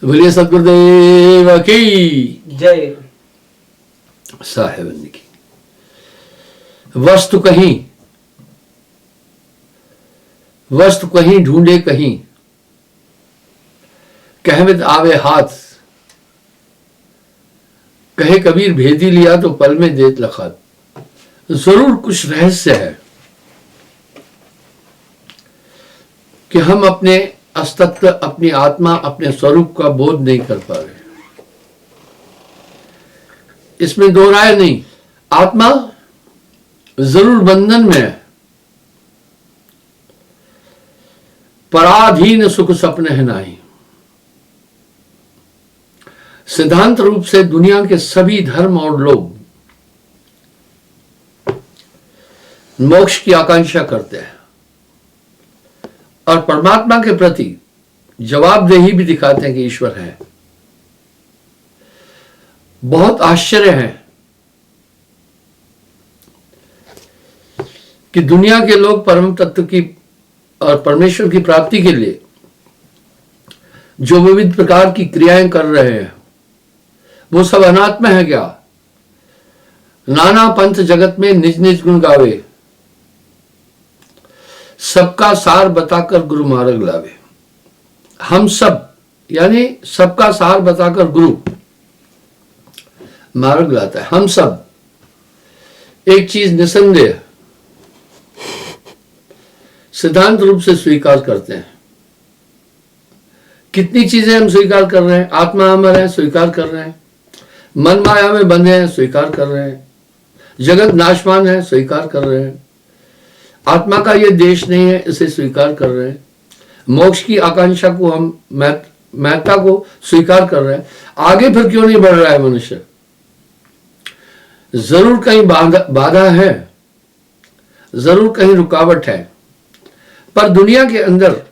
बोलिए सतगुरुदेव की जय। साहेब की वस्तु कहीं ढूंढे कहीं, कहवित आवे हाथ, कहे कबीर भेदी लिया तो पल में देत लखात। जरूर कुछ रहस्य है कि हम अपने अस्तित्व, अपनी आत्मा, अपने स्वरूप का बोध नहीं कर पा रहे। इसमें दो राय नहीं। आत्मा जरूर बंधन में है, पराधीन सुख सपने है नाही। सिद्धांत रूप से दुनिया के सभी धर्म और लोग मोक्ष की आकांक्षा करते हैं और परमात्मा के प्रति जवाबदेही भी दिखाते हैं कि ईश्वर है। बहुत आश्चर्य है कि दुनिया के लोग परम तत्व की और परमेश्वर की प्राप्ति के लिए जो विविध प्रकार की क्रियाएं कर रहे हैं वो सब अनात्मा है क्या? नाना पंथ जगत में निज निज गुण गावे, सबका सार बताकर गुरु मार्ग लावे। हम सब यानी सबका सार बताकर गुरु मार्ग लाता है। हम सब एक चीज निसंदेह सिद्धांत रूप से स्वीकार करते हैं। कितनी चीजें हम स्वीकार कर रहे हैं? आत्मा अमर है, स्वीकार कर रहे हैं। मन माया में बंधे हैं, स्वीकार कर रहे हैं। जगत नाशवान है, स्वीकार कर रहे हैं। आत्मा का ये देश नहीं है, इसे स्वीकार कर रहे हैं। मोक्ष की आकांक्षा को हम महत्ता को स्वीकार कर रहे हैं। आगे फिर क्यों नहीं बढ़ रहा है मनुष्य? जरूर कहीं बाधा है, जरूर कहीं रुकावट है। पर दुनिया के अंदर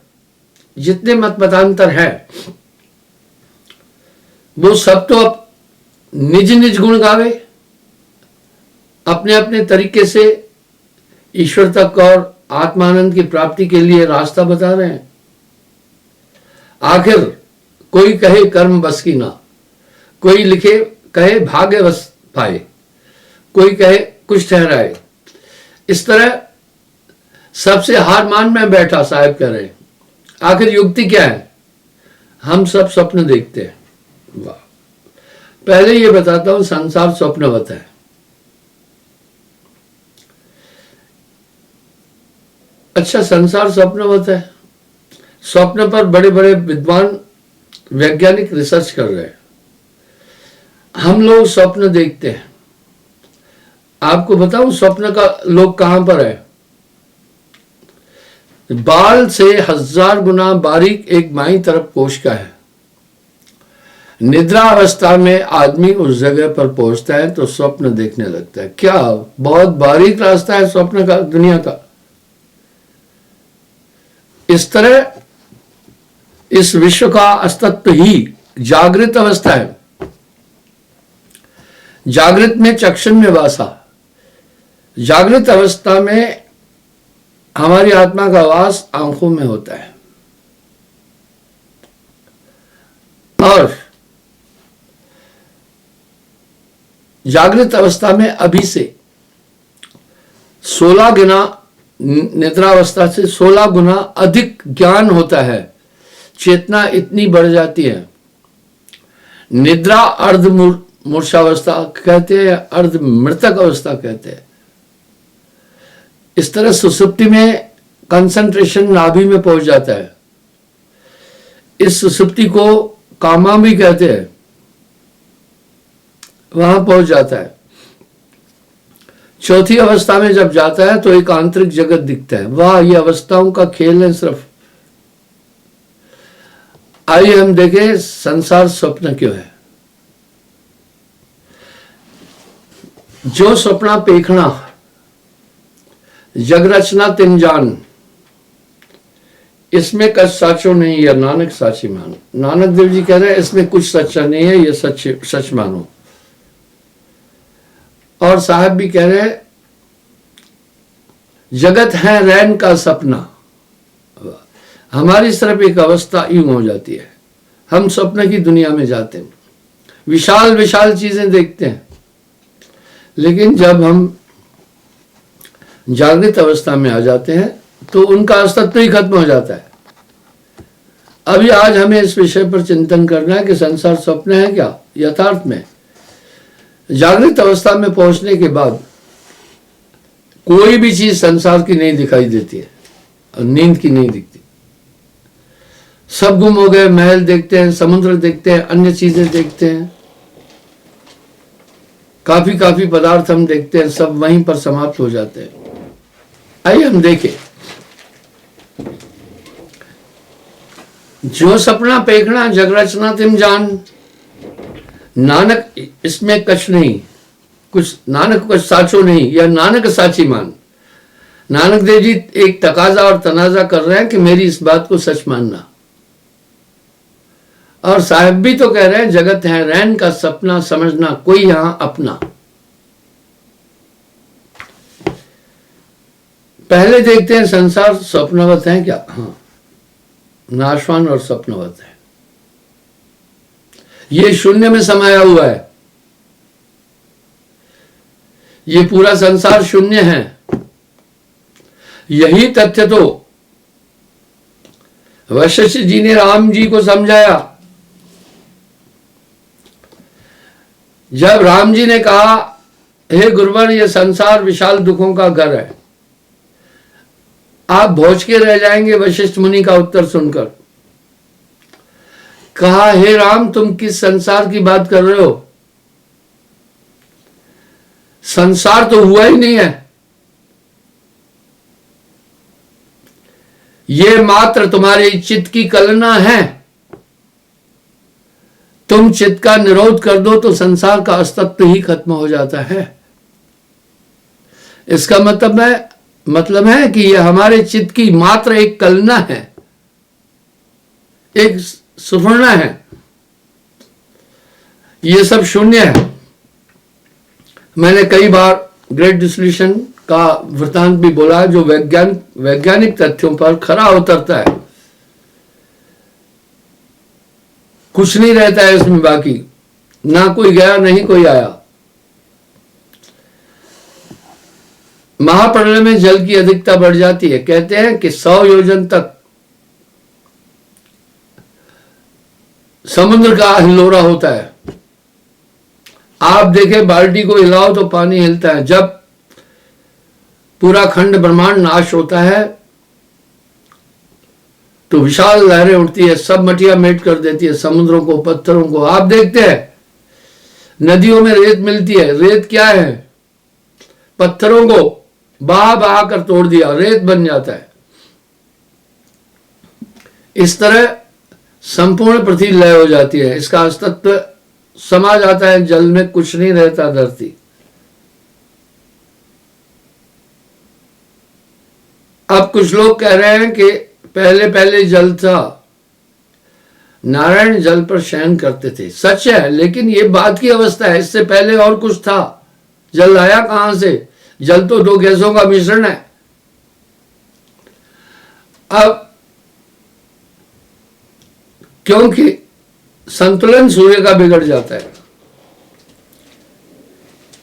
जितने मतमतांतर है वो सब तो अब निज निज गुण गावे, अपने अपने तरीके से ईश्वर तक और आत्मानंद की प्राप्ति के लिए रास्ता बता रहे हैं। आखिर कोई कहे कर्म बस की ना, कोई लिखे कहे भाग्य बस पाए, कोई कहे कुछ ठहराए। इस तरह सबसे हार मान में बैठा साहब कह रहे हैं। आखिर युक्ति क्या है? हम सब स्वप्न देखते हैं। वाह। पहले ये बताता हूं, संसार स्वप्नवत है। अच्छा, संसार स्वप्नवत है। स्वप्न पर बड़े बड़े विद्वान वैज्ञानिक रिसर्च कर रहे हैं। हम लोग स्वप्न देखते हैं। आपको बताऊं स्वप्न का लोग कहां पर है? बाल से 1000 गुना बारीक एक बाईं तरफ कोशिका है। निद्रा अवस्था में आदमी उस जगह पर पहुंचता है तो स्वप्न देखने लगता है। क्या बहुत बारीक रास्ता है स्वप्न का, दुनिया का। इस तरह इस विश्व का अस्तित्व ही जागृत अवस्था है। जागृत में चक्षुन में वासा। जागृत अवस्था में हमारी आत्मा का वास आंखों में होता है और जागृत अवस्था में अभी से 16 गुना, निद्रावस्था से 16 गुना अधिक ज्ञान होता है। चेतना इतनी बढ़ जाती है। निद्रा अर्ध मूर्छावस्था कहते हैं, अर्ध मृतक अवस्था कहते हैं। इस तरह सुसुप्ति में कंसंट्रेशन नाभि में पहुंच जाता है। इस सुसुप्ति को कामा भी कहते हैं, वहां पहुंच जाता है। चौथी अवस्था में जब जाता है तो एक आंतरिक जगत दिखता है। वाह, ये अवस्थाओं का खेल है सिर्फ। आइए हम देखें संसार स्वप्न क्यों है। जो स्वप्ना पेखना जग रचना तिन जान, इसमें कछ साचो नहीं, यह नानक साची मानो। नानक देव जी कह रहे हैं इसमें कुछ सच्चा नहीं है, ये सच मानो। और साहब भी कह रहे हैं जगत है रैन का सपना। हमारी सिर्फ एक अवस्था यूं हो जाती है, हम स्वप्न की दुनिया में जाते हैं, विशाल विशाल चीजें देखते हैं, लेकिन जब हम जागृत अवस्था में आ जाते हैं तो उनका अस्तित्व ही खत्म हो जाता है। अभी आज हमें इस विषय पर चिंतन करना है कि संसार स्वप्न है क्या यथार्थ में। जागृत अवस्था में पहुंचने के बाद कोई भी चीज संसार की नहीं दिखाई देती है और नींद की नहीं दिखती। सब गुम हो गए, महल देखते हैं, समुद्र देखते हैं, अन्य चीजें देखते हैं, काफी काफी पदार्थ हम देखते हैं, सब वहीं पर समाप्त हो जाते हैं। आइए हम देखें, जो सपना पेखना जग रचना तिम जान, नानक इसमें कछ नहीं, कुछ नानक कुछ साचो नहीं, या नानक साची मान। नानक देव जी एक तकाजा और तनाजा कर रहे हैं कि मेरी इस बात को सच मानना। और साहब भी तो कह रहे हैं जगत है रैन का सपना, समझना कोई यहां अपना। पहले देखते हैं संसार स्वप्नवत है क्या। हाँ, नाशवान और स्वप्नवत है। ये शून्य में समाया हुआ है, ये पूरा संसार शून्य है। यही तथ्य तो वशिष्ठ जी ने राम जी को समझाया। जब राम जी ने कहा हे गुरुवर ये संसार विशाल दुखों का घर है, आप भौंच के रह जाएंगे वशिष्ठ मुनि का उत्तर सुनकर। कहा हे राम तुम किस संसार की बात कर रहे हो, संसार तो हुआ ही नहीं है, ये मात्र तुम्हारे चित्त की कल्पना है। तुम चित्त का निरोध कर दो तो संसार का अस्तित्व ही खत्म हो जाता है। इसका मतलब है कि यह हमारे चित्त की मात्र एक कल्पना है, एक सुफर्णा है, ये सब शून्य है। मैंने कई बार ग्रेट डिसोल्यूशन का वृतांत भी बोला है, जो वैज्ञानिक तथ्यों पर खरा उतरता है। कुछ नहीं रहता है इसमें बाकी, ना कोई गया नहीं कोई आया। महाप्रलय में जल की अधिकता बढ़ जाती है। कहते हैं कि 100 योजन तक समुद्र का हिलोरा होता है। आप देखें बाल्टी को हिलाओ तो पानी हिलता है। जब पूरा खंड ब्रह्मांड नाश होता है तो विशाल लहरें उठती है, सब मटिया मेट कर देती है, समुद्रों को, पत्थरों को। आप देखते हैं नदियों में रेत मिलती है। रेत क्या है, पत्थरों को बहा बहा कर तोड़ दिया, रेत बन जाता है। इस तरह संपूर्ण पृथ्वी लय हो जाती है, इसका अस्तित्व समा जाता है जल में, कुछ नहीं रहता धरती। अब कुछ लोग कह रहे हैं कि पहले पहले जल था, नारायण जल पर शयन करते थे। सच है, लेकिन ये बात की अवस्था है, इससे पहले और कुछ था। जल आया कहां से? जल तो 2 गैसों का मिश्रण है। अब क्योंकि संतुलन सूर्य का बिगड़ जाता है,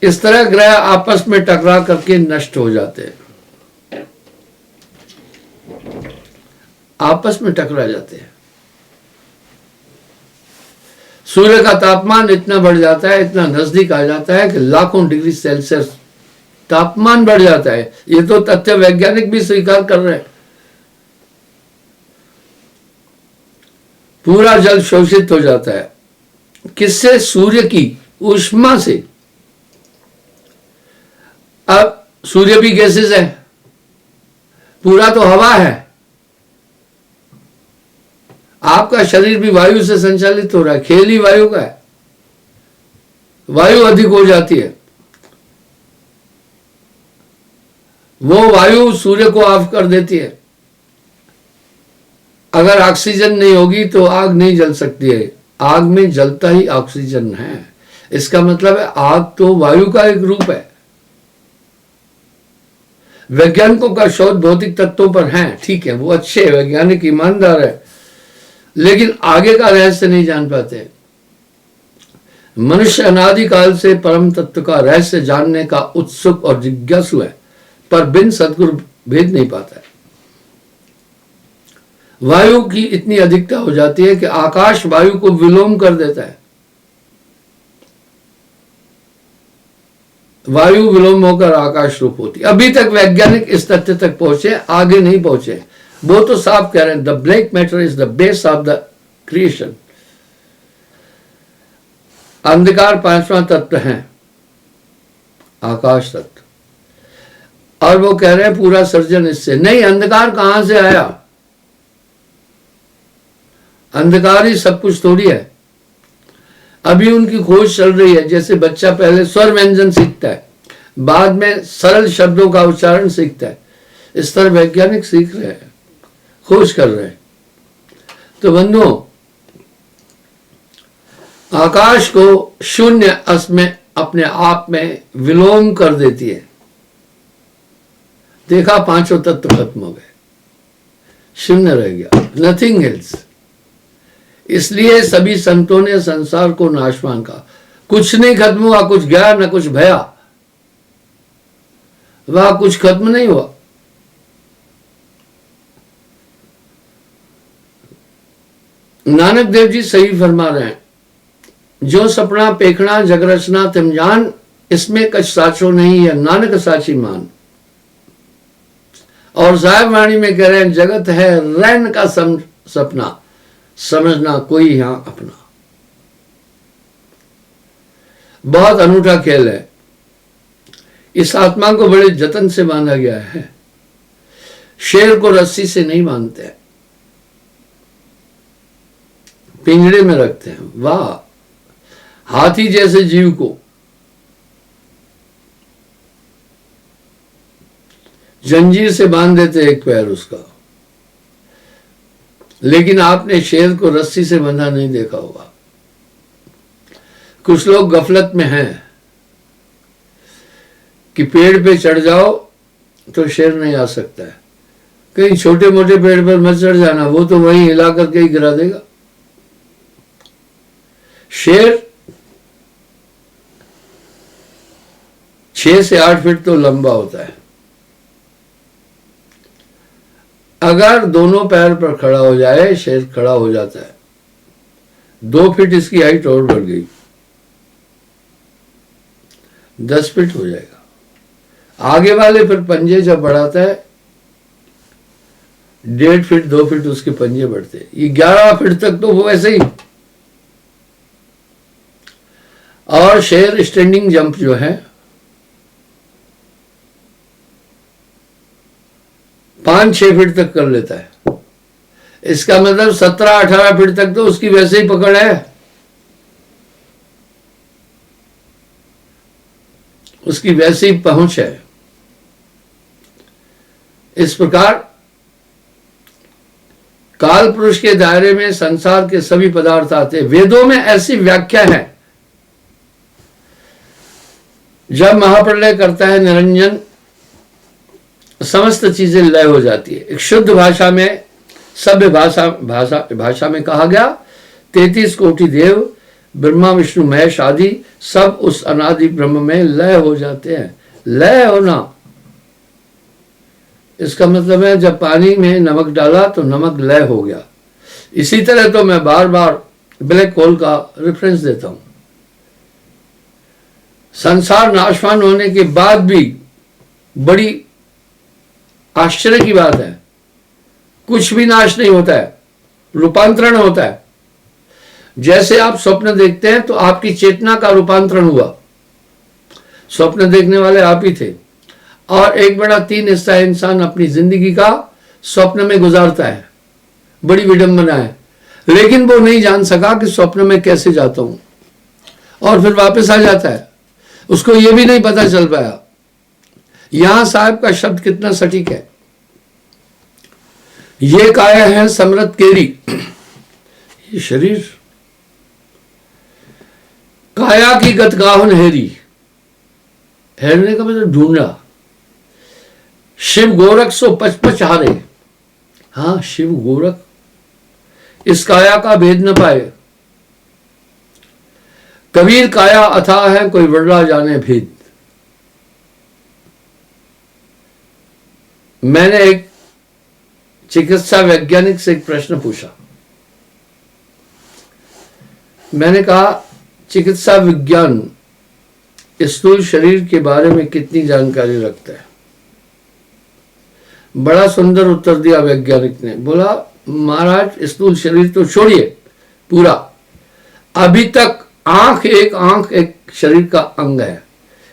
इस तरह ग्रह आपस में टकरा करके नष्ट हो जाते हैं, आपस में टकरा जाते हैं। सूर्य का तापमान इतना बढ़ जाता है, इतना नजदीक आ जाता है कि लाखों डिग्री सेल्सियस तापमान बढ़ जाता है। ये तो तथ्य वैज्ञानिक भी स्वीकार कर रहे हैं। पूरा जल शोषित हो जाता है। किससे? सूर्य की ऊष्मा से। अब सूर्य भी गैसेस है, पूरा तो हवा है। आपका शरीर भी वायु से संचालित हो रहा है, खेल ही वायु का है। वायु अधिक हो जाती है, वो वायु सूर्य को ऑफ कर देती है। अगर ऑक्सीजन नहीं होगी तो आग नहीं जल सकती है। आग में जलता ही ऑक्सीजन है। इसका मतलब है आग तो वायु का एक रूप है। वैज्ञानिकों का शोध भौतिक तत्वों पर है, ठीक है, वो अच्छे वैज्ञानिक ईमानदार है। लेकिन आगे का रहस्य नहीं जान पाते। मनुष्य अनादिकाल से परम तत्व का रहस्य जानने का उत्सुक और जिज्ञासु है, पर बिन सद्गुरु भेद नहीं पाता है। वायु की इतनी अधिकता हो जाती है कि आकाश वायु को विलोम कर देता है। वायु विलोम होकर आकाश रूप होती है। अभी तक वैज्ञानिक इस तथ्य तक पहुंचे, आगे नहीं पहुंचे। वो तो साफ कह रहे हैं, the black matter is the base of the creation. अंधकार पांचवा तत्व है, आकाश तत्व। और वो कह रहे हैं पूरा सर्जन इससे नहीं। अंधकार कहां से आया? अंधकार ही सब कुछ थोड़ी है। अभी उनकी खोज चल रही है। जैसे बच्चा पहले स्वर व्यंजन सीखता है, बाद में सरल शब्दों का उच्चारण सीखता है, इस तरह वैज्ञानिक सीख रहे हैं, खोज कर रहे हैं। तो बंधुओं, आकाश को शून्य असमय अपने आप में विलोम कर देती है। देखा, पांचों तत्व खत्म हो गए, शून्य रह गया, नथिंग एल्स। इसलिए सभी संतों ने संसार को नाशवान कहा। कुछ नहीं खत्म हुआ, कुछ गया न कुछ भया, वह कुछ खत्म नहीं हुआ। नानक देव जी सही फरमा रहे हैं, जो सपना पेखना जग रचना तिम जान, इसमें कछ साचो नहीं है नानक साची मान। और साहिब वाणी में कह रहे हैं, जगत है रैन का सपना, समझना कोई यहां अपना। बहुत अनूठा खेल है। इस आत्मा को बड़े जतन से बांधा गया है। शेर को रस्सी से नहीं बांधते हैं, पिंजड़े में रखते हैं। वाह, हाथी जैसे जीव को जंजीर से बांध देते एक पैर उसका। लेकिन आपने शेर को रस्सी से बंधा नहीं देखा होगा। कुछ लोग गफलत में हैं कि पेड़ पे चढ़ जाओ तो शेर नहीं आ सकता है। कहीं छोटे मोटे पेड़ पर मत चढ़ जाना, वो तो वहीं हिला करके ही गिरा देगा। शेर 6 से 8 फीट तो लंबा होता है। अगर दोनों पैर पर खड़ा हो जाए, शेर खड़ा हो जाता है। 2 फीट इसकी हाइट और बढ़ गई, 10 फीट हो जाएगा। आगे वाले फिर पंजे जब बढ़ाता है, 1.5 फीट 2 फीट उसके पंजे बढ़ते हैं। ये 11 फीट तक तो वो ऐसे ही। और शेर स्टैंडिंग जंप जो है 5-6 फीट तक कर लेता है। इसका मतलब 17-18 फीट तक तो उसकी वैसे ही पकड़ है, उसकी वैसे ही पहुंच है। इस प्रकार काल पुरुष के दायरे में संसार के सभी पदार्थ आते। वेदों में ऐसी व्याख्या है, जब महाप्रलय करता है निरंजन, समस्त चीजें लय हो जाती है। एक शुद्ध भाषा में, सभ्य भाषा में कहा गया, 33 कोटि देव, ब्रह्मा विष्णु महेश आदि सब उस अनादि ब्रह्म में लय हो जाते हैं। लय होना, इसका मतलब है जब पानी में नमक डाला तो नमक लय हो गया। इसी तरह तो मैं बार बार ब्लैक होल का रेफरेंस देता हूं। संसार नाशवान होने के बाद भी बड़ी आश्चर्य की बात है, कुछ भी नाश नहीं होता है, रूपांतरण होता है। जैसे आप स्वप्न देखते हैं तो आपकी चेतना का रूपांतरण हुआ। स्वप्न देखने वाले आप ही थे। और 1/3 हिस्सा इंसान अपनी जिंदगी का स्वप्न में गुजारता है। बड़ी विडंबना है, लेकिन वो नहीं जान सका कि स्वप्न में कैसे जाता हूं, और फिर वापस आ जाता है। उसको यह भी नहीं पता चल पाया। यहां साहब का शब्द कितना सटीक है। ये काया है समृत केरी, ये शरीर काया की गतगाहन हेरी। हेरने का मतलब ढूंढा। शिव गोरख सो पचपच हारे। हाँ, शिव गोरख इस काया का भेद न पाए। कबीर काया अथाह है, कोई बड़ा जाने भेद। मैंने एक चिकित्सा वैज्ञानिक से एक प्रश्न पूछा। मैंने कहा, चिकित्सा विज्ञान स्थूल शरीर के बारे में कितनी जानकारी रखता है? बड़ा सुंदर उत्तर दिया वैज्ञानिक ने। बोला, महाराज स्थूल शरीर तो छोड़िए, पूरा अभी तक आंख एक शरीर का अंग है।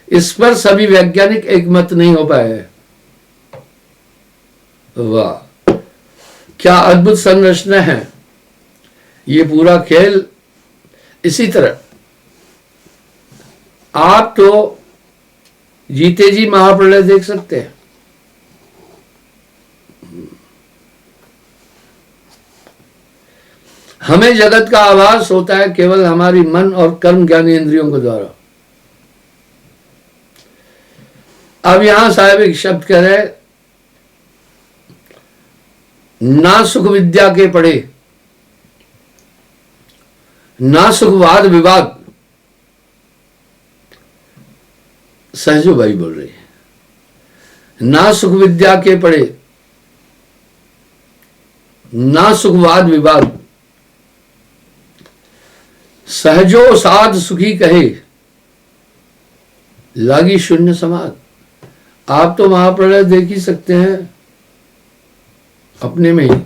इस पर सभी वैज्ञानिक एक मत नहीं हो पाए हैं। वाह, क्या अद्भुत संरचना है ये पूरा खेल। इसी तरह आप तो जीते जी महाप्रलय देख सकते हैं। हमें जगत का आभास होता है केवल हमारी मन और कर्म ज्ञानी इंद्रियों के द्वारा। अब यहां साहब एक शब्द कह रहे, ना सुख विद्या के पढ़े, ना सुख वाद विवाद। सहजो भाई बोल रही है, ना सुख विद्या के पढ़े, ना सुख वाद विवाद। सहजो साध सुखी कहे, लागी शून्य समाध। आप तो महाप्रलय देख ही सकते हैं अपने में ही।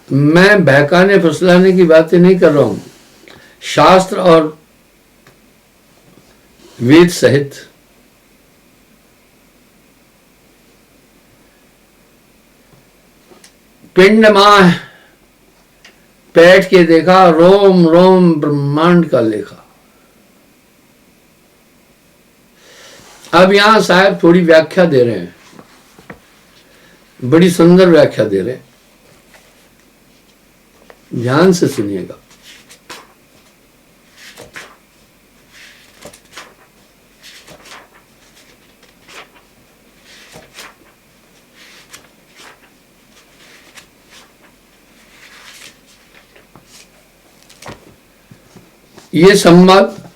मैं बहकाने फुसलाने की बातें नहीं कर रहा हूं, शास्त्र और वेद सहित। पिंड माह बैठ के देखा, रोम रोम ब्रह्मांड का लेखा। अब यहां साहब थोड़ी व्याख्या दे रहे हैं, बड़ी सुंदर व्याख्या दे रहे हैं, ध्यान से सुनिएगा। ये संवाद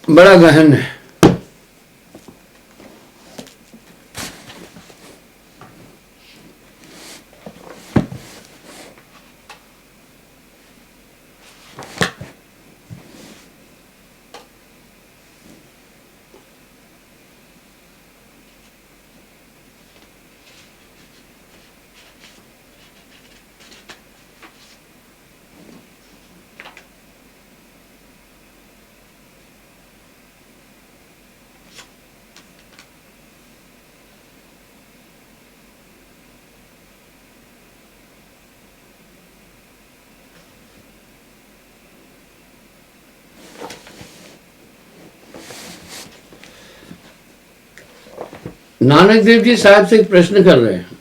बड़ा गहन है। नानक देव जी साहब से एक प्रश्न कर रहे हैं,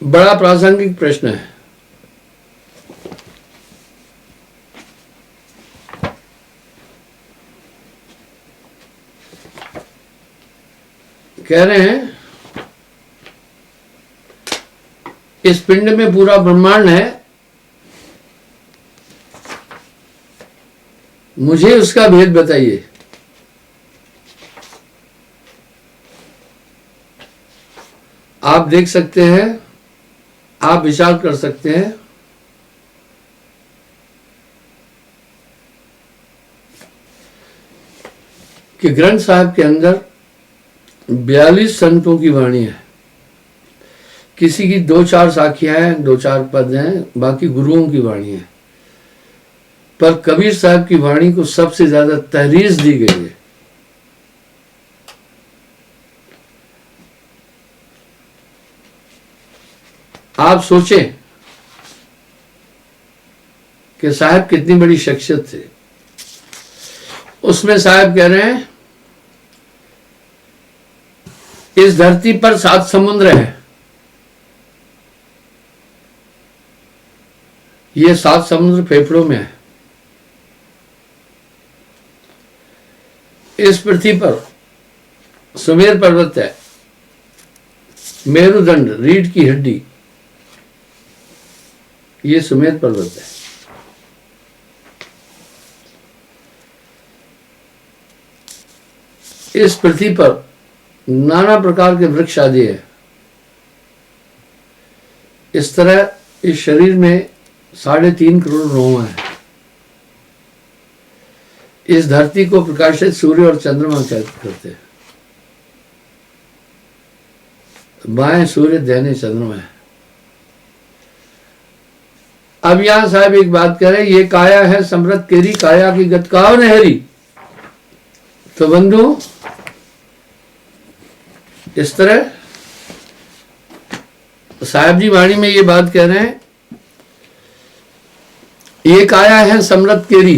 बड़ा प्रासंगिक प्रश्न है। कह रहे हैं, इस पिंड में पूरा ब्रह्मांड है, मुझे उसका भेद बताइए। आप देख सकते हैं, आप विचार कर सकते हैं। कि ग्रंथ साहब के अंदर 42 संतों की वाणी है। किसी की 2-4 साखियां हैं, 2-4 पद हैं, बाकी गुरुओं की वाणी है। पर कबीर साहब की वाणी को सबसे ज्यादा तहरीर दी गई है। आप सोचें कि साहब कितनी बड़ी शख्सियत थे। उसमें साहब कह रहे हैं, इस धरती पर 7 समुद्र हैं। ये 7 समुद्र फेफड़ों में है। इस पृथ्वी पर सुमेर पर्वत है, मेरुदंड, रीढ़ की हड्डी, ये सुमेध पर्वत है। इस पृथ्वी पर नाना प्रकार के वृक्ष आदि है। इस तरह इस शरीर में 3.5 करोड़ रोम है। इस धरती को प्रकाशित सूर्य और चंद्रमा करते हैं। बाएं सूर्य, दाहिने चंद्रमा है। अब यहां साहब एक बात कह रहे, ये काया है समृत केरी, काया की गत काव नहरी। तो बंधु इस तरह साहब जी वाणी में ये बात कह रहे हैं, ये काया है समृत केरी,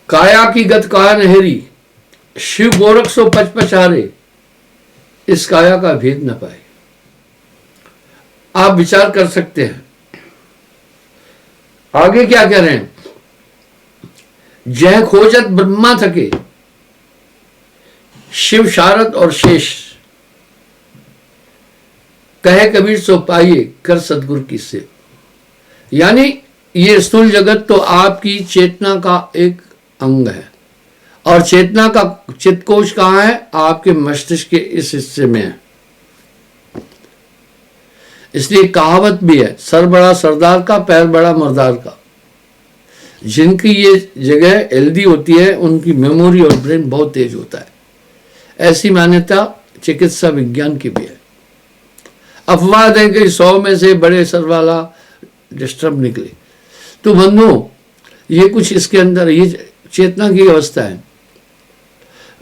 काया की गत काया नहरी, शिव गोरख सो पचपचारे, इस काया का भेद न पाए। आप विचार कर सकते हैं। आगे क्या कह रहे हैं, जय खोजत ब्रह्मा थके, शिव शारद और शेष, कहे कबीर सो पाइए, कर सदगुरु की सेव। यानी ये स्थूल जगत तो आपकी चेतना का एक अंग है, और चेतना का चित्तकोश कहां है, आपके मस्तिष्क के इस हिस्से में है। इसलिए कहावत भी है, सर बड़ा सरदार का, पैर बड़ा मर्दार का। जिनकी ये जगह हेल्दी होती है उनकी मेमोरी और ब्रेन बहुत तेज होता है। ऐसी मान्यता चिकित्सा विज्ञान की भी है। अपवाद है कि 100 में से बड़े सर वाला डिस्टर्ब निकले। तो बंधु ये कुछ इसके अंदर ये चेतना की अवस्था है।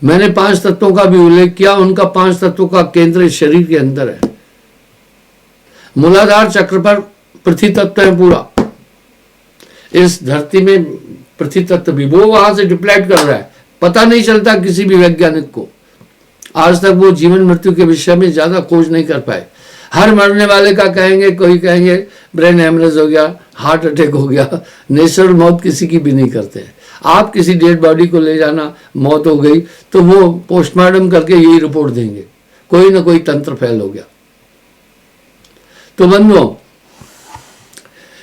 मैंने 5 तत्वों का भी उल्लेख किया, उनका 5 तत्वों का केंद्र इस शरीर के अंदर है। मूलाधार चक्र पर पृथ्वी तत्व है पूरा। इस धरती में पृथ्वी तत्व भी वो वहां से डिप्लैट कर रहा है, पता नहीं चलता किसी भी वैज्ञानिक को। आज तक वो जीवन मृत्यु के विषय में ज्यादा खोज नहीं कर पाए। हर मरने वाले का कहेंगे, कोई कहेंगे ब्रेन हेमरेज हो गया, हार्ट अटैक हो गया। नेचुरल मौत किसी की भी नहीं करते। आप किसी डेड बॉडी को ले जाना, मौत हो गई, तो वो पोस्टमार्टम करके यही रिपोर्ट देंगे, कोई ना कोई तंत्र फैल हो गया। तो बंधुओं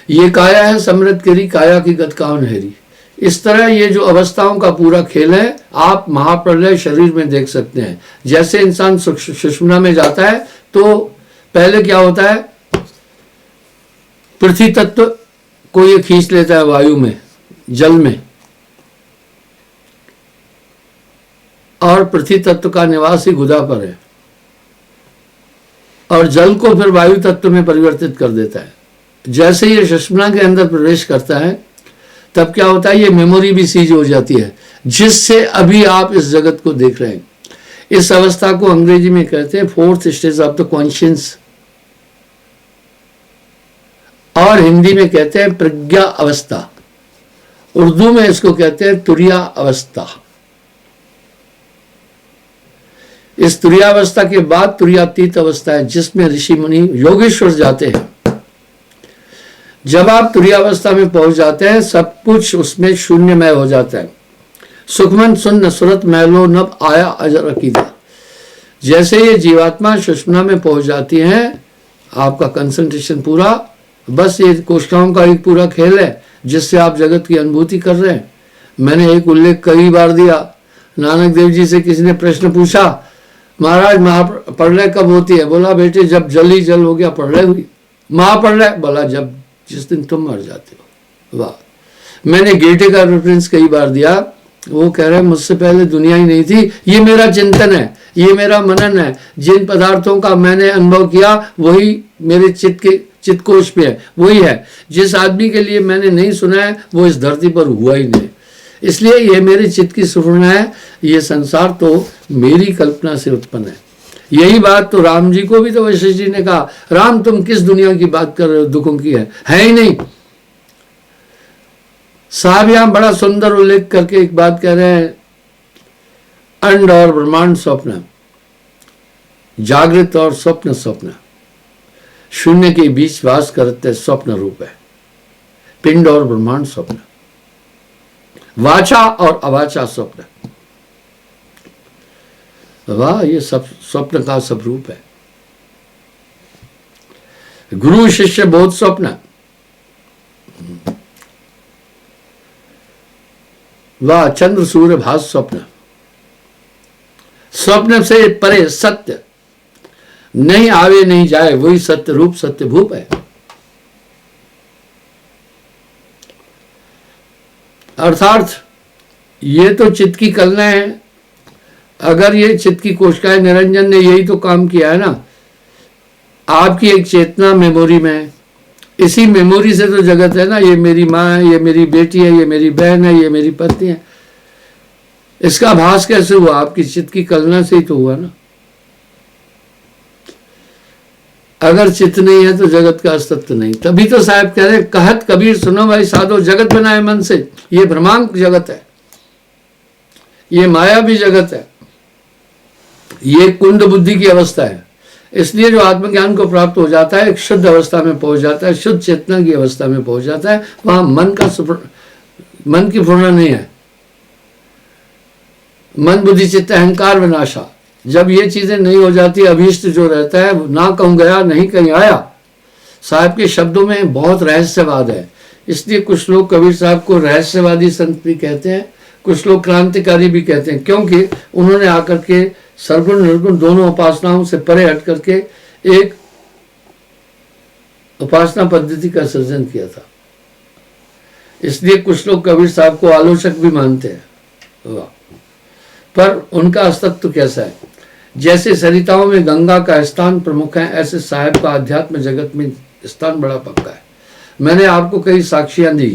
ये काया है समृत केरी, काया की गत काव नहरी। इस तरह ये जो अवस्थाओं का पूरा खेल है, आप महाप्रलय शरीर में देख सकते हैं। जैसे इंसान सुषुम्ना में जाता है तो पहले क्या होता है, पृथ्वी तत्व को ये खींच लेता है वायु में, जल में, और पृथ्वी तत्व का निवास ही गुदा पर है, और जल को फिर वायु तत्व में परिवर्तित कर देता है। जैसे ये सुषुम्ना के अंदर प्रवेश करता है तब क्या होता है, ये मेमोरी भी सीज हो जाती है, जिससे अभी आप इस जगत को देख रहे हैं। इस अवस्था को अंग्रेजी में कहते हैं 4th stage of the conscious, और हिंदी में कहते हैं प्रज्ञा अवस्था। उर्दू में इसको कहते हैं तुरिया अवस्था। इस तुरियावस्था के बाद तुरियातीत अवस्था है, जिसमें ऋषि मुनि योगेश्वर जाते हैं। जब आप तुरियावस्था में पहुंच जाते हैं, सब कुछ उसमें शून्यमय हो जाता है। सुखमन सुन्न सुरत मैलो नब आया अजर अकीदा। जैसे ये जीवात्मा सुषुम्ना में पहुंच जाती है, आपका कंसंट्रेशन पूरा, बस ये कोशिकाओं का एक पूरा खेल है जिससे आप जगत की अनुभूति कर रहे हैं। मैंने एक उल्लेख कई बार दिया। नानक देव जी से किसी ने प्रश्न पूछा, महाराज महाप्रलय कब होती है? बोला बेटे जब जल ही जल हो गया प्रलय हुई। महाप्रलय? बोला जब जिस दिन तुम मर जाते हो। वाह। मैंने गेटे का रेफरेंस कई बार दिया। वो कह रहे हैं मुझसे पहले दुनिया ही नहीं थी। ये मेरा चिंतन है, ये मेरा मनन है। जिन पदार्थों का मैंने अनुभव किया वही मेरे चित्तकोश पे है, वही है। जिस आदमी के लिए मैंने नहीं सुना है वो इस धरती पर हुआ ही नहीं। इसलिए ये मेरे चित्त की सुरना है। ये संसार तो मेरी कल्पना से उत्पन्न है। यही बात तो राम जी को भी तो वशिष्ठ जी ने कहा, राम तुम किस दुनिया की बात कर रहे हो, दुखों की है ही नहीं। साहब यहां बड़ा सुंदर उल्लेख करके एक बात कह रहे हैं, अंड और ब्रह्मांड स्वप्न, जागृत और स्वप्न स्वप्न, शून्य के बीच वास करते स्वप्न रूप है। पिंड और ब्रह्मांड स्वप्न, वाचा और अवाचा स्वप्न। वाह, ये सब स्वप्न का स्वरूप है। गुरु शिष्य बोध स्वप्न, वाह, चंद्र सूर्य भास स्वप्न। स्वप्न से परे सत्य नहीं आवे नहीं जाए, वही सत्य रूप सत्य भूप है। अर्थात ये तो चित्त की कलना है। अगर ये चित्त की कोशिकाएं, निरंजन ने यही तो काम किया है ना, आपकी एक चेतना मेमोरी में, इसी मेमोरी से तो जगत है ना। ये मेरी माँ है, ये मेरी बेटी है, ये मेरी बहन है, ये मेरी पत्नी है। इसका आभास कैसे हुआ? आपकी चित्त की कल्पना से ही तो हुआ ना। अगर चित्त नहीं है तो जगत का अस्तित्व नहीं। तभी तो साहब कह रहे, कहत कबीर सुनो भाई साधो, जगत बनाए मन से। ये भ्रमांक जगत है, ये माया भी जगत है, ये कुंड बुद्धि की अवस्था है। इसलिए जो आत्मज्ञान को प्राप्त हो जाता है, एक शुद्ध अवस्था में पहुंच जाता है, शुद्ध चेतना की अवस्था में पहुंच जाता है, वहां मन की पूर्ण नहीं है। मन बुद्धि चित्त अहंकार विनाशा, जब ये चीजें नहीं हो जाती, अभीष्ट जो रहता है, ना कहूं गया नहीं कहीं आया। साहब के शब्दों में बहुत रहस्यवाद है। इसलिए कुछ लोग कबीर साहब को रहस्यवादी संत भी कहते हैं, कुछ लोग क्रांतिकारी भी कहते हैं, क्योंकि उन्होंने आकर के सर्वगुण निर्गुण दोनों उपासनाओं से परे हट करके एक उपासना पद्धति का सृजन किया था। इसलिए कुछ लोग कबीर साहब को आलोचक भी मानते हैं, पर उनका अस्तित्व कैसा है? जैसे सरिताओं में गंगा का स्थान प्रमुख है, ऐसे साहब का आध्यात्म जगत में स्थान बड़ा पक्का है। मैंने आपको कई साक्ष्यां दी,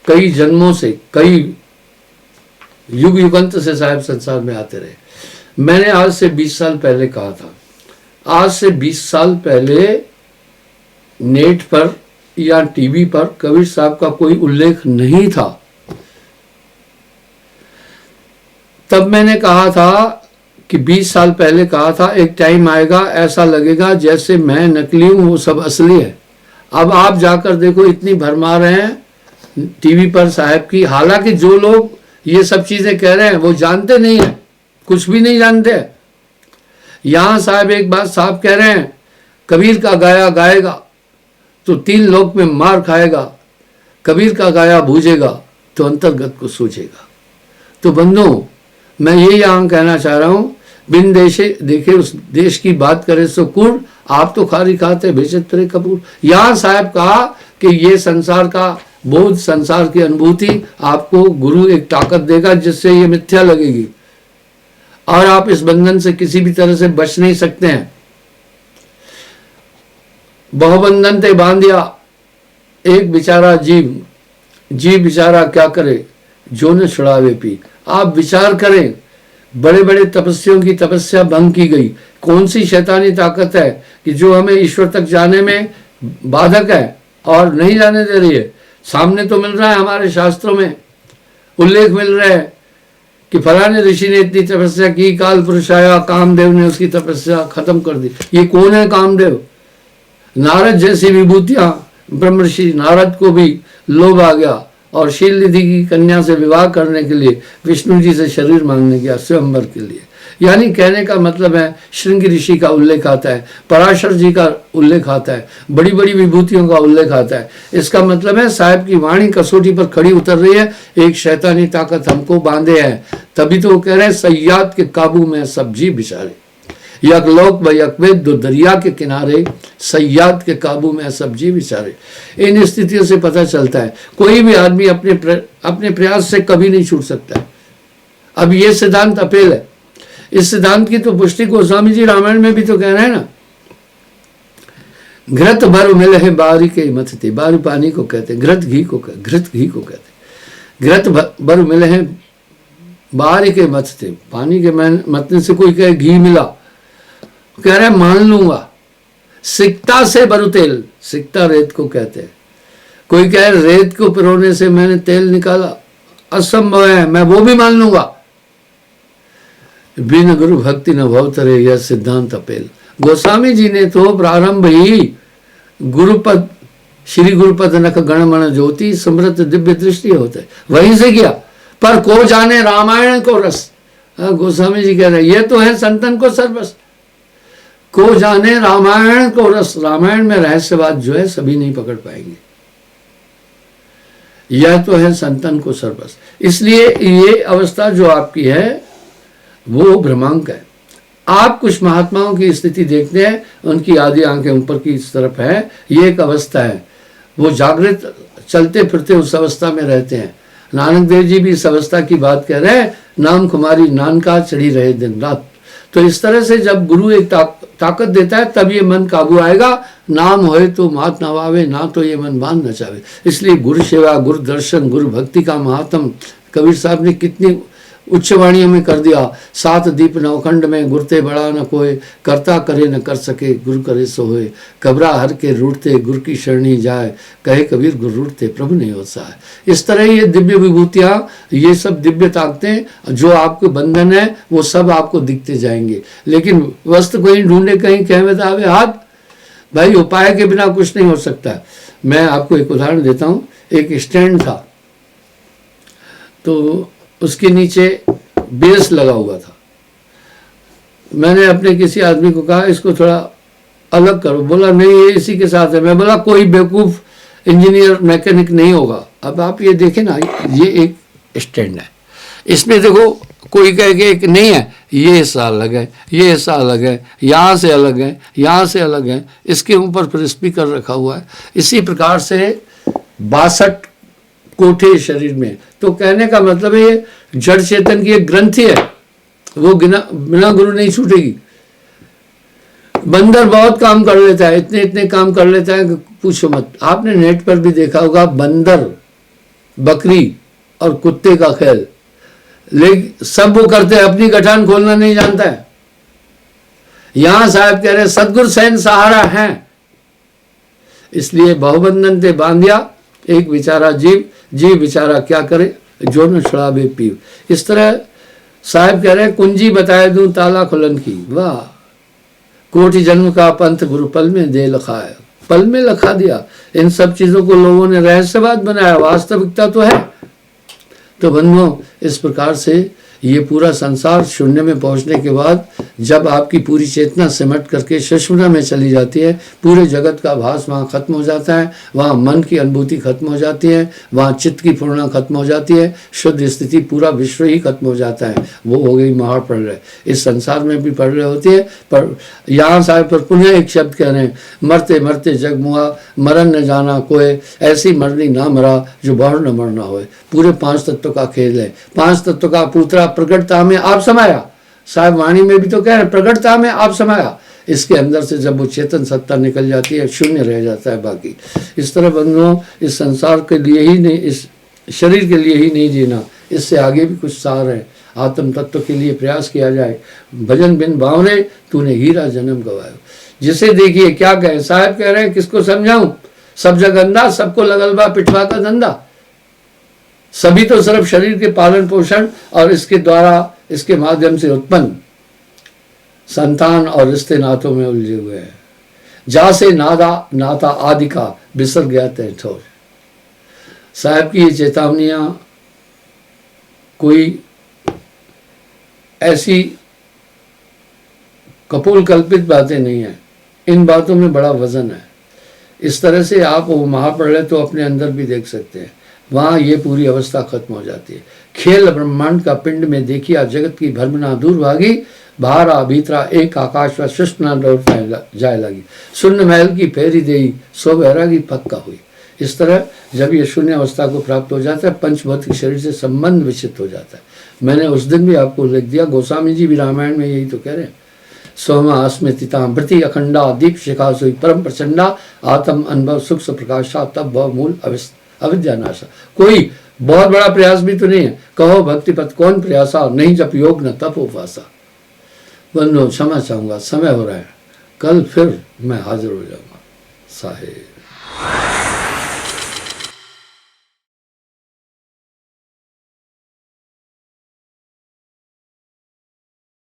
कई जन्मों से, कई युग युगांत से साहब संसार में आते रहे। मैंने आज से 20 साल पहले कहा था, आज से 20 साल पहले नेट पर या टीवी पर कबीर साहब का कोई उल्लेख नहीं था। तब मैंने कहा था कि 20 साल पहले कहा था, एक टाइम आएगा ऐसा लगेगा जैसे मैं नकली हूं, वो सब असली है। अब आप जाकर देखो, इतनी भरमार हैं टीवी पर साहब की। हालांकि जो लोग ये सब चीजें कह रहे हैं वो जानते नहीं है, कुछ भी नहीं जानते। यहां साहब एक बात साहब कह रहे हैं, कबीर का गाया गाएगा तो 3 लोक में मार खाएगा, कबीर का गाया बूझेगा तो अंतर्गत को सूझेगा। तो बंधुओं, मैं ये यहाँ कहना चाह रहा हूँ, बिन देशे देखे उस देश की बात करे सो कूड़, आप तो खारी खाते बेचत फिरे कपूर। यहाँ साहब कहा कि ये संसार का बोध, संसार की अनुभूति आपको गुरु एक ताकत देगा जिससे ये मिथ्या लगेगी और आप इस बंधन से किसी भी तरह से बच नहीं सकते हैं। बहुबंधन ते बांधिया एक बेचारा जीव, जीव बेचारा क्या करे जो न छुड़ावे पी। आप विचार करें, बड़े बड़े तपस्वियों की तपस्या भंग की गई। कौन सी शैतानी ताकत है कि जो हमें ईश्वर तक जाने में बाधक है और नहीं जाने दे रही है? सामने तो मिल रहा है, हमारे शास्त्रों में उल्लेख मिल रहा है कि फलाने ऋषि ने इतनी तपस्या की, काल पुरुष आया, कामदेव ने उसकी तपस्या खत्म कर दी। ये कौन है कामदेव? नारद जैसी विभूतियां, ब्रह्म ऋषि नारद को भी लोभ आ गया और शील निधि की कन्या से विवाह करने के लिए विष्णु जी से शरीर मांगने गया स्वयंवर के लिए। यानी कहने का मतलब है, श्रृंगी ऋषि का उल्लेख आता है, पराशर जी का उल्लेख आता है, बड़ी बड़ी विभूतियों का उल्लेख आता है। इसका मतलब है साहब की वाणी कसौटी पर खड़ी उतर रही है, एक शैतानी ताकत हमको बांधे है। तभी तो वो कह रहे हैं, सयाद के काबू में सब जी बिचारे, यकलोक व यकवेद दो दरिया के किनारे, सयाद के काबू में सब जी बिचारे। इन स्थितियों से पता चलता है कोई भी आदमी अपने प्रयास से कभी नहीं छूट सकता है। अब ये सिद्धांत अपेल है। इस सिद्धांत की तो पुष्टि गोस्वामी जी रामायण में भी तो कह रहे हैं ना, घृत भर मिले है बारी के मथते, बारी पानी को कहते हैं, घृत घी को कहते, घृत घी को कहते हैं। घृत भर मिले हैं बारी के मथते, पानी के मतने से कोई कहे घी मिला, कह रहे मान लूंगा। सिकता से बरु तेल, सिकता रेत को कहते हैं। कोई कहे रेत को पिरोने से मैंने तेल निकाला, असंभव है, मैं वो भी मान लूंगा। बिन गुरु भक्ति न भवतरे, यह सिद्धांत अपेल। गोस्वामी जी ने तो प्रारंभ ही गुरुपद, श्री गुरुपद नख गणमण ज्योति समृत दिव्य दृष्टि होते वहीं से किया। पर को जाने रामायण को रस, गोस्वामी जी कह रहे हैं ये तो है संतन को सर्वस, को जाने रामायण को रस, रामायण में रहस्यवाद जो है सभी नहीं पकड़ पाएंगे। यह तो है संतन को सर्वस। इसलिए ये अवस्था जो आपकी है वो भ्रमांक है। आप कुछ महात्माओं की स्थिति देखते हैं, उनकी आधी आंखें ऊपर की तरफ है, ये एक अवस्था है, वो जागृत चलते फिरते उस अवस्था में रहते हैं। नानक देव जी भी इस अवस्था की बात कह रहे हैं, नाम कुमारी नानका चढ़ी रहे दिन रात। तो इस तरह से जब गुरु एक ताकत देता है तब ये मन काबू आएगा। नाम होए तो मात नवावे, ना तो ये मन बांध नचावे। इसलिए गुरु सेवा, गुरु दर्शन, गुरु भक्ति का महात्म कबीर साहब ने कितनी उच्च वाणियों में कर दिया। सात दीप नवखंड में गुरते बड़ा न कोय, करता करे न कर सके, गुरु करे सो होए। कबरा हर के रूठते गुरु की शरणी जाए, कहे कबीर गुरु रूठते प्रभु नहीं होता है। इस तरह ये दिव्य विभूतियाँ, ये सब दिव्य ताकतें जो आपके बंधन है वो सब आपको दिखते जाएंगे। लेकिन वस्त्र कहीं ढूंढे कहीं कहवे आवे हाथ, भाई उपाय के बिना कुछ नहीं हो सकता। मैं आपको एक उदाहरण देता हूँ। एक स्टैंड था तो उसके नीचे बेस लगा हुआ था। मैंने अपने किसी आदमी को कहा इसको थोड़ा अलग करो, बोला नहीं ये इसी के साथ है। मैं बोला कोई बेवकूफ़ इंजीनियर मैकेनिक नहीं होगा। अब आप ये देखें ना, ये एक स्टैंड है, इसमें देखो कोई कहे कि एक नहीं है, ये हिस्सा अलग है, ये हिस्सा अलग है, यहाँ से अलग है, यहाँ से अलग है, इसके ऊपर फिर स्पीकर रखा हुआ है। इसी प्रकार से 62 कोठे शरीर में। तो कहने का मतलब है ये जड़ चेतन की एक ग्रंथि है, वो बिना गुरु नहीं छूटेगी। बंदर बहुत काम कर लेता है, इतने इतने काम कर लेता है कि पूछो मत। आपने नेट पर भी देखा होगा बंदर, बकरी और कुत्ते का खेल, लेकिन सब वो करते हैं, अपनी गठान खोलना नहीं जानता है। यहां साहब कह रहे सदगुरु सैन सहारा है, इसलिए बहुबंधन ते बांधिया एक बेचारा जीव, जीव बेचारा क्या करे जो न छुड़ावे पीव। इस तरह साहब कह रहे कुंजी बताए दूं ताला खुलन की, वाह कोटि जन्म का पंथ गुरु पल में दे लखा है, पल में लखा दिया। इन सब चीजों को लोगों ने रहस्यवाद बनाया, वास्तविकता तो है। तो बंधुओं इस प्रकार से ये पूरा संसार शून्य में पहुंचने के बाद जब आपकी पूरी चेतना सिमट करके सुषुम्ना में चली जाती है, पूरे जगत का भास वहाँ खत्म हो जाता है, वहाँ मन की अनुभूति खत्म हो जाती है, वहाँ चित्त की पूर्णा खत्म हो जाती है, शुद्ध स्थिति, पूरा विश्व ही खत्म हो जाता है। वो हो गई महाप्रलय। इस संसार में भी प्रलय होती है, पर यहाँ साहब पर पुनः एक शब्द कह रहे हैं, मरते मरते जग मुआ, मरन न जाना कोई, ऐसी मरनी ना मरा जो बहु न मरना होए। पूरे 5 तत्व का खेल है। 5 तत्व का पूतरा प्रकटता में आप समाया, साहब वाणी में भी तो कह रहे प्रकटता में आप समाया। इसके अंदर से जब वो चेतन सत्ता निकल जाती है, शून्य रह जाता है बाकी। इस तरह बंधुओं इस संसार के लिए ही नहीं, इस शरीर के लिए ही नहीं जीना, इससे आगे भी कुछ सार है। आत्म तत्व के लिए प्रयास किया जाए। भजन बिन बावरे तूने हीरा जन्म गवायो। जिसे देखिए क्या कहे साहब कह रहे हैं, किसको समझाऊं, सब जग अंधा, सबको लगल बा पिटवा का धंधा। सभी तो सिर्फ शरीर के पालन पोषण और इसके द्वारा, इसके माध्यम से उत्पन्न संतान और रिश्ते नातों में उलझे हुए हैं। जा से नाता आदि का बिसर गया तय ठोर। साहब की ये चेतावनियां कोई ऐसी कपोल कल्पित बातें नहीं है, इन बातों में बड़ा वजन है। इस तरह से आप वो महाप्रलय तो अपने अंदर भी देख सकते हैं, वहाँ ये पूरी अवस्था खत्म हो जाती है। खेल ब्रह्मांड का पिंड में देखिया, जगत की भ्रमणा दूर भागी, बाहरा भीतरा एक आकाश व सुष्टना लौट जाए लगी। शून्य महल की फेरी देई, सो बैरागी पक्का हुई। इस तरह जब ये शून्य अवस्था को प्राप्त हो जाता है, पंचभौतिक शरीर से संबंध विचित हो जाता है। मैंने उस दिन भी आपको लिख दिया, गोस्वामी जी भी रामायण में यही तो कह रहे हैं। सोमा अस्मृतितामृति अखंडा, दीप शिखा सुई परम प्रचंडा, आत्म अनुभव सुख प्रकाशा, तब भव मूल अविद्यानाशा। कोई बहुत बड़ा प्रयास भी तो नहीं है। कहो भक्ति पथ कौन प्रयासा, नहीं जब योग न तप उपवासा। बंधुओं क्षमा चाहूंगा, समय हो रहा है, कल फिर मैं हाजिर हो जाऊंगा। साहेब।